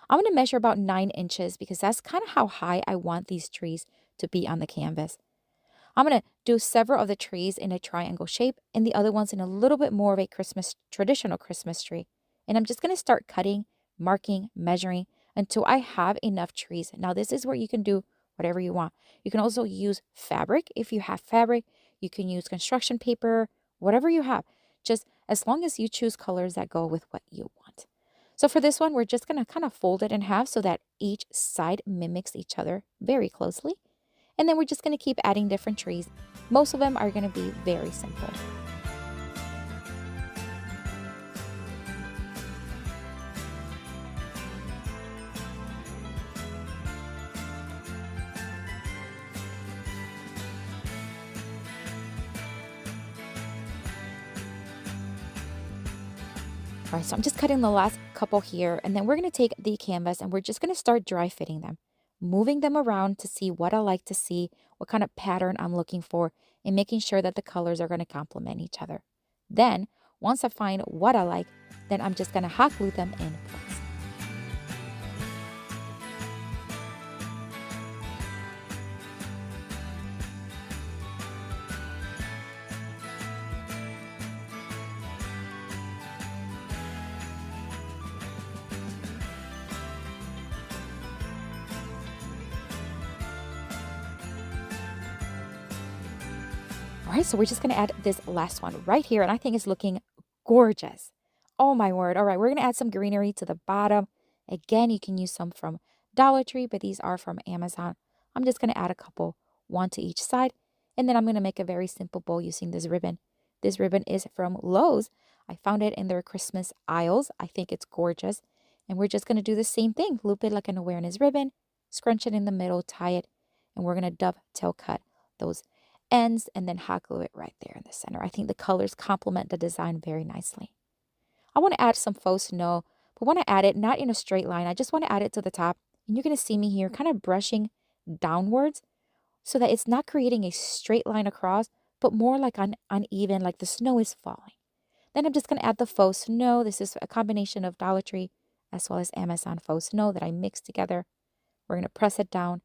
I'm going to measure about 9 inches because that's kind of how high I want these trees to be on the canvas. I'm going to do several of the trees in a triangle shape and the other ones in a little bit more of a traditional Christmas tree. And I'm just going to start cutting, marking, measuring until I have enough trees. Now, this is where you can do whatever you want. You can also use fabric if you have fabric. You can use construction paper, whatever you have. Just as long as you choose colors that go with what you want. So for this one, we're just going to kind of fold it in half so that each side mimics each other very closely. And then we're just going to keep adding different trees. Most of them are going to be very simple. All right, so I'm just cutting the last couple here, and then we're going to take the canvas and we're just going to start dry fitting them, moving them around to see what I like to see, what kind of pattern I'm looking for, and making sure that the colors are going to complement each other. Then, once I find what I like, then I'm just going to hot glue them in place. All right, so we're just going to add this last one right here, and I think it's looking gorgeous. Oh my word. All right, we're going to add some greenery to the bottom. Again, you can use some from Dollar Tree, but these are from Amazon. I'm just going to add a couple, one to each side, and then I'm going to make a very simple bow using this ribbon. This ribbon is from Lowe's. I found it in their Christmas aisles. I think it's gorgeous. And we're just going to do the same thing. Loop it like an awareness ribbon, scrunch it in the middle, tie it, and we're going to dovetail cut those ends and then hot glue it right there in the center. I think the colors complement the design very nicely. I want to add some faux snow, but want to add it not in a straight line. I just want to add it to the top. And you're going to see me here kind of brushing downwards so that it's not creating a straight line across, but more like uneven, like the snow is falling. Then I'm just going to add the faux snow. This is a combination of Dollar Tree as well as Amazon faux snow that I mixed together. We're going to press it down,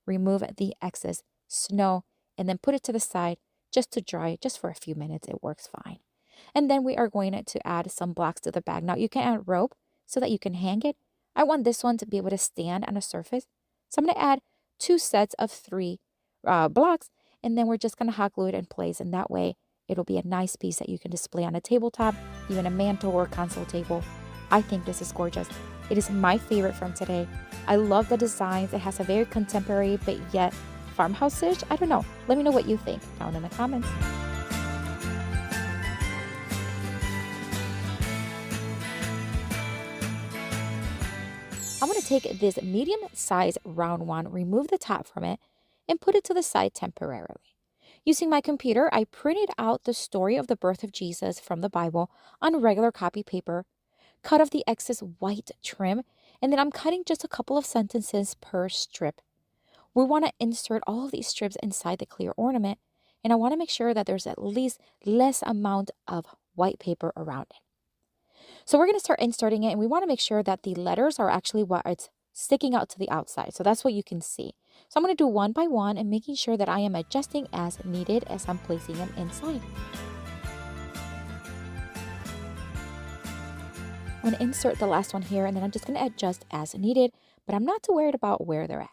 remove the excess snow, and then put it to the side just to dry it just for a few minutes. It works fine. And then we are going to add some blocks to the bag. Now you can add rope so that you can hang it. I want this one to be able to stand on a surface. So I'm going to add 2 sets of 3 blocks, and then we're just going to hot glue it in place. And that way it'll be a nice piece that you can display on a tabletop, even a mantle or console table. I think this is gorgeous. It is my favorite from today. I love the designs. It has a very contemporary but yet farmhouse-ish. I don't know. Let me know what you think down in the comments. I'm going to take this medium size round one, remove the top from it, and put it to the side temporarily. Using my computer, I printed out the story of the birth of Jesus from the Bible on regular copy paper, cut off the excess white trim, and then I'm cutting just a couple of sentences per strip. We want to insert all of these strips inside the clear ornament, and I want to make sure that there's at least less amount of white paper around it. So we're going to start inserting it, and we want to make sure that the letters are actually what it's sticking out to the outside. So that's what you can see. So I'm going to do one by one and making sure that I am adjusting as needed as I'm placing them inside. I'm going to insert the last one here, and then I'm just going to adjust as needed, but I'm not too worried about where they're at.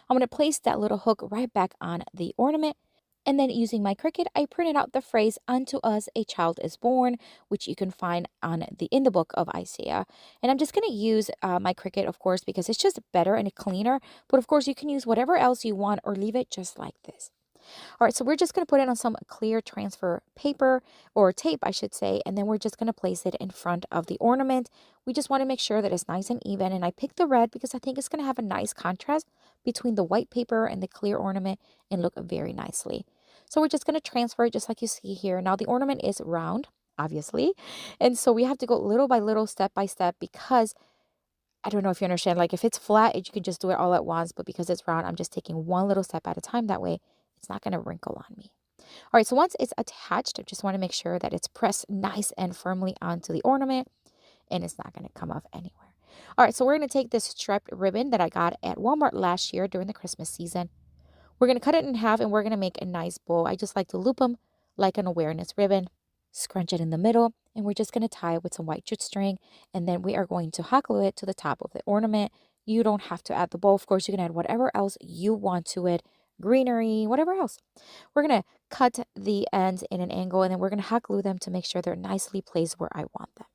I'm going to place that little hook right back on the ornament. And then using my Cricut, I printed out the phrase, "Unto us a child is born," which you can find in the book of Isaiah. And I'm just going to use my Cricut, of course, because it's just better and cleaner. But of course, you can use whatever else you want or leave it just like this. All right, so we're just going to put it on some clear transfer paper or tape, I should say, and then we're just going to place it in front of the ornament. We just want to make sure that it's nice and even, and I picked the red because I think it's going to have a nice contrast between the white paper and the clear ornament and look very nicely. So we're just going to transfer it just like you see here. Now the ornament is round, obviously, and so we have to go little by little, step by step, because I don't know if you understand, like if it's flat, you can just do it all at once, but because it's round, I'm just taking one little step at a time. That way it's not going to wrinkle on me. All right, so once it's attached, I just want to make sure that it's pressed nice and firmly onto the ornament and it's not going to come off anywhere. All right, so we're going to take this striped ribbon that I got at Walmart last year during the Christmas season. We're going to cut it in half and we're going to make a nice bow. I just like to loop them like an awareness ribbon, scrunch it in the middle, and we're just going to tie it with some white jute string, and then we are going to hot glue it to the top of the ornament. You don't have to add the bow. Of course, you can add whatever else you want to it, greenery, whatever else. We're going to cut the ends in an angle, and then we're going to hot glue them to make sure they're nicely placed where I want them.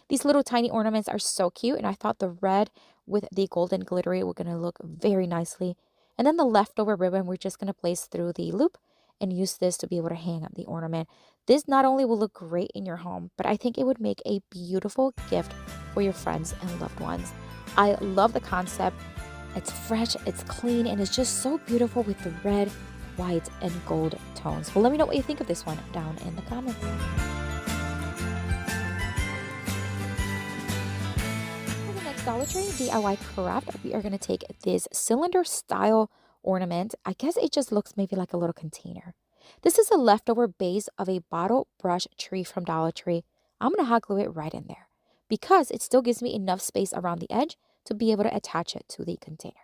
These little tiny ornaments are so cute, and I thought the red with the golden glittery were going to look very nicely. And then the leftover ribbon, we're just going to place through the loop and use this to be able to hang up the ornament. This not only will look great in your home, but I think it would make a beautiful gift for your friends and loved ones. I love the concept. It's fresh, it's clean, and it's just so beautiful with the red, white, and gold tones. Well, let me know what you think of this one down in the comments. For the next Dollar Tree DIY craft, we are going to take this cylinder style ornament. I guess it just looks maybe like a little container. This is a leftover base of a bottle brush tree from Dollar Tree. I'm going to hot glue it right in there because it still gives me enough space around the edge to be able to attach it to the container.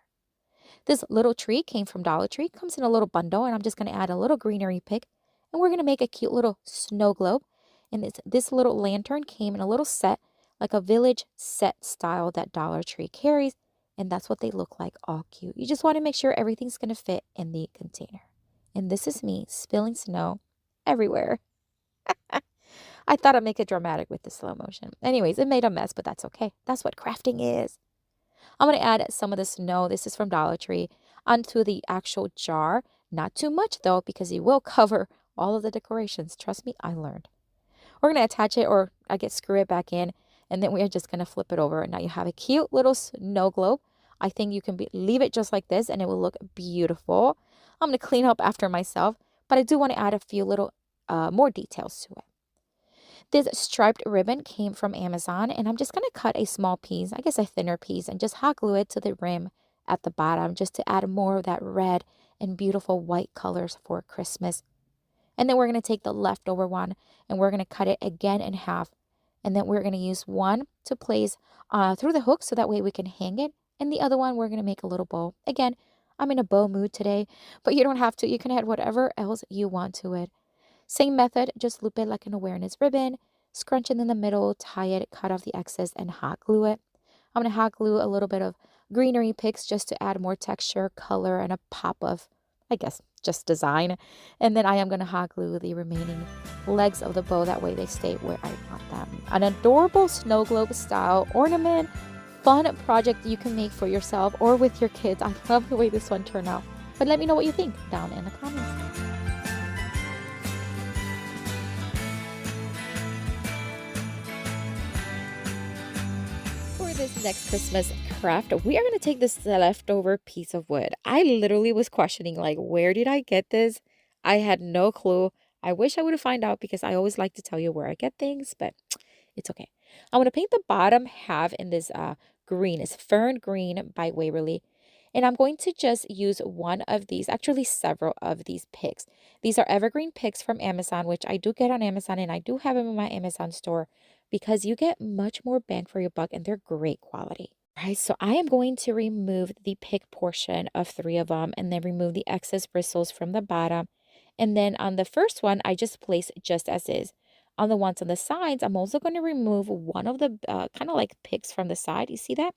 This little tree came from Dollar Tree, comes in a little bundle, and I'm just going to add a little greenery pick, and we're going to make a cute little snow globe. And this little lantern came in a little set, like a village set style that Dollar Tree carries, and that's what they look like, all cute. You just want to make sure everything's going to fit in the container. And this is me spilling snow everywhere. I thought I'd make it dramatic with the slow motion. Anyways, it made a mess, but that's okay. That's what crafting is. I'm going to add some of the snow, this is from Dollar Tree, onto the actual jar. Not too much though, because it will cover all of the decorations. Trust me, I learned. We're going to attach it, or I guess screw it back in, and then we are just going to flip it over. And now you have a cute little snow globe. I think you can leave it just like this and it will look beautiful. I'm going to clean up after myself, but I do want to add a few little more details to it. This striped ribbon came from Amazon, and I'm just going to cut a small piece, I guess a thinner piece, and just hot glue it to the rim at the bottom just to add more of that red and beautiful white colors for Christmas. And then we're going to take the leftover one and we're going to cut it again in half. And then we're going to use one to place through the hook so that way we can hang it. And the other one, we're going to make a little bow. Again, I'm in a bow mood today, but you don't have to. You can add whatever else you want to it. Same method, just loop it like an awareness ribbon, scrunch it in the middle, tie it, cut off the excess, and hot glue it. I'm going to hot glue a little bit of greenery picks just to add more texture, color, and a pop of, I guess, just design. And then I am going to hot glue the remaining legs of the bow. That way they stay where I want them. An adorable snow globe style ornament, fun project you can make for yourself or with your kids. I love the way this one turned out. But let me know what you think down in the comments. This next Christmas craft, we are going to take this leftover piece of wood. I literally was questioning, like, where did I get this? I had no clue. I wish I would have found out because I always like to tell you where I get things, but it's okay. I'm going to paint the bottom half in this green. It's Fern Green by Waverly. And I'm going to just use one of these, actually several of these picks. These are evergreen picks from Amazon, which I do get on Amazon, and I do have them in my Amazon store because you get much more bang for your buck and they're great quality. All right, so I am going to remove the pick portion of 3 of them and then remove the excess bristles from the bottom. And then on the first one, I just place just as is. On the ones on the sides, I'm also going to remove one of the kind of like picks from the side. You see that?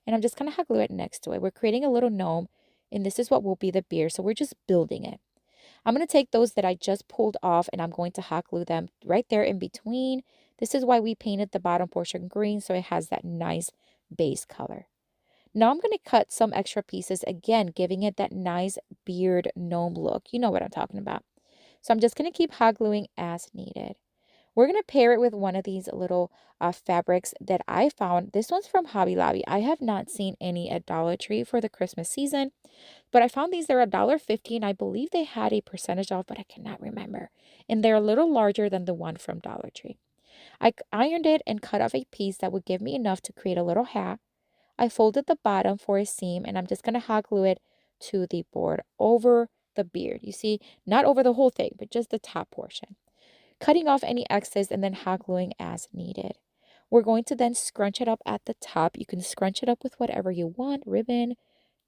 And I'm just going to hot glue it next to it. We're creating a little gnome, and this is what will be the beard. So we're just building it. I'm going to take those that I just pulled off, and I'm going to hot glue them right there in between. This is why we painted the bottom portion green, so it has that nice base color. Now I'm going to cut some extra pieces, again, giving it that nice beard gnome look. You know what I'm talking about. So I'm just going to keep hot gluing as needed. We're going to pair it with one of these little fabrics that I found. This one's from Hobby Lobby. I have not seen any at Dollar Tree for the Christmas season, but I found these. They're $1.50, and I believe they had a percentage off, but I cannot remember. And they're a little larger than the one from Dollar Tree. I ironed it and cut off a piece that would give me enough to create a little hat. I folded the bottom for a seam, and I'm just going to hot glue it to the board over the beard. You see, not over the whole thing, but just the top portion. Cutting off any excess and then hot gluing as needed. We're going to then scrunch it up at the top. You can scrunch it up with whatever you want, ribbon,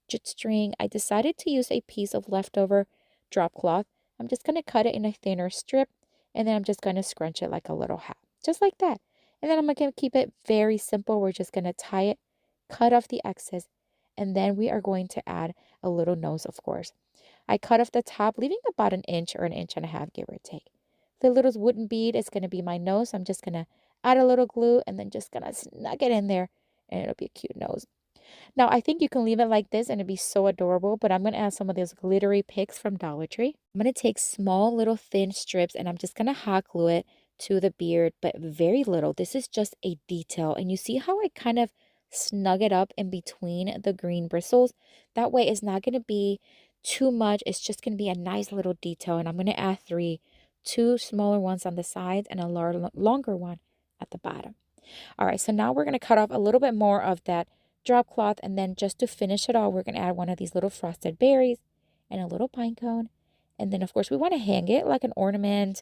jute string. I decided to use a piece of leftover drop cloth. I'm just going to cut it in a thinner strip, and then I'm just going to scrunch it like a little hat, just like that. And then I'm going to keep it very simple. We're just going to tie it, cut off the excess, and then we are going to add a little nose, of course. I cut off the top, leaving about an inch or an inch and a half, give or take. The little wooden bead is going to be my nose. I'm just going to add a little glue and then just going to snug it in there, and it'll be a cute nose. Now, I think you can leave it like this and it'd be so adorable, but I'm going to add some of those glittery picks from Dollar Tree. I'm going to take small little thin strips and I'm just going to hot glue it to the beard, but very little. This is just a detail. And you see how I kind of snug it up in between the green bristles? That way it's not going to be too much. It's just going to be a nice little detail. And I'm going to add 2 smaller ones on the sides and a longer one at the bottom. All right, so now we're going to cut off a little bit more of that drop cloth, and then just to finish it all, we're going to add one of these little frosted berries and a little pine cone. And then, of course, we want to hang it like an ornament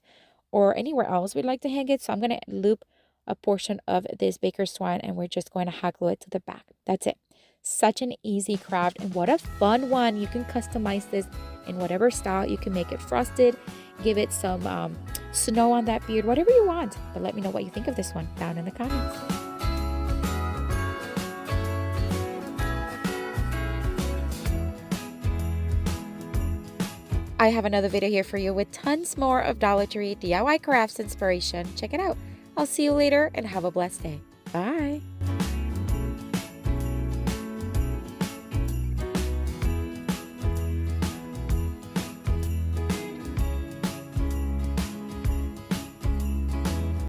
or anywhere else we'd like to hang it. So I'm going to loop a portion of this baker's twine, and we're just going to hot glue it to the back. That's it. Such an easy craft, and what a fun one. You can customize this in whatever style. You can make it frosted, give it some snow on that beard, whatever you want. But let me know what you think of this one down in the comments. I have another video here for you with tons more of Dollar Tree DIY crafts inspiration. Check it out. I'll see you later and have a blessed day. Bye.